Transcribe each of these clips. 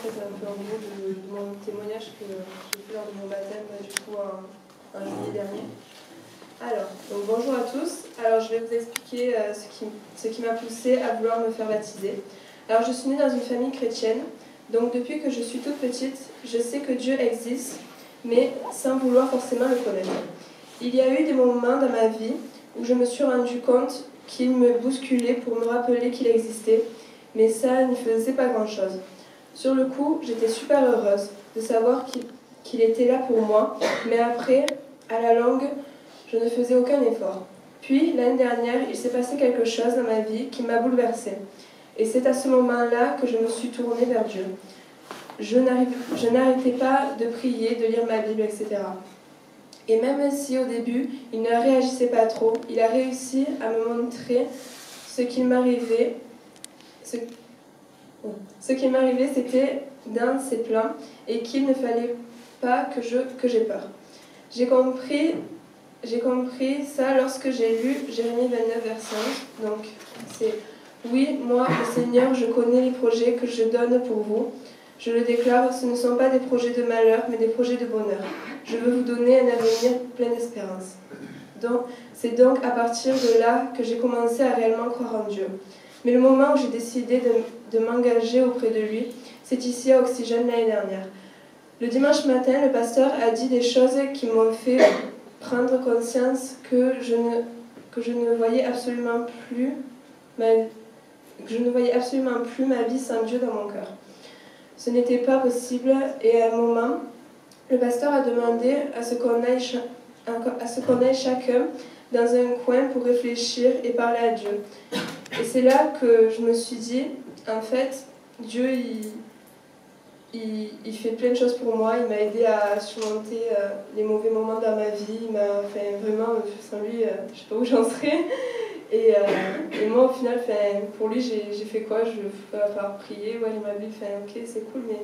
fait un peu en gros de mon témoignage que j'ai fait lors de mon baptême du coup en juillet dernier. Alors, donc bonjour à tous. Alors je vais vous expliquer ce qui m'a poussée à vouloir me faire baptiser. Alors je suis née dans une famille chrétienne, donc depuis que je suis toute petite, je sais que Dieu existe, mais sans vouloir forcément le connaître. Il y a eu des moments dans ma vie où je me suis rendu compte qu'il me bousculait pour me rappeler qu'il existait, mais ça ne faisait pas grand-chose. Sur le coup, j'étais super heureuse de savoir qu'il était là pour moi, mais après, à la longue, je ne faisais aucun effort. Puis, l'année dernière, il s'est passé quelque chose dans ma vie qui m'a bouleversée. Et c'est à ce moment-là que je me suis tournée vers Dieu. Je n'arrêtais pas de prier, de lire ma Bible, etc. Et même si au début, il ne réagissait pas trop, il a réussi à me montrer ce qu'il m'arrivait. Ce qui m'arrivait, c'était dans ses plans et qu'il ne fallait pas que j'ai peur. J'ai compris ça lorsque j'ai lu Jérémie 29, verset 11. Donc, c'est « Oui, moi, le Seigneur, je connais les projets que je donne pour vous. Je le déclare, ce ne sont pas des projets de malheur, mais des projets de bonheur. Je veux vous donner un avenir plein d'espérance. » Donc, c'est donc à partir de là que j'ai commencé à réellement croire en Dieu. Mais le moment où j'ai décidé de m'engager auprès de lui, c'est ici à Oxygène l'année dernière. Le dimanche matin, le pasteur a dit des choses qui m'ont fait prendre conscience que je ne voyais absolument plus ma vie sans Dieu dans mon cœur. Ce n'était pas possible et à un moment, le pasteur a demandé à ce qu'on aille chacun dans un coin pour réfléchir et parler à Dieu. Et c'est là que je me suis dit, en fait, Dieu, il fait plein de choses pour moi. Il m'a aidé à surmonter les mauvais moments dans ma vie. Il m'a fait vraiment, sans lui, je ne sais pas où j'en serais. Et moi, au final, pour lui, j'ai fait quoi? Je vais avoir prié, ouais, il m'a dit, ok, c'est cool, mais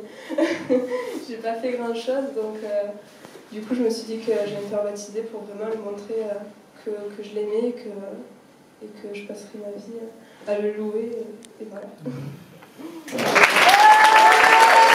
j'ai pas fait grand-chose. Donc, du coup, je me suis dit que j'allais me faire baptiser pour vraiment lui montrer que je l'aimais et que je passerai ma vie à le louer. Et voilà.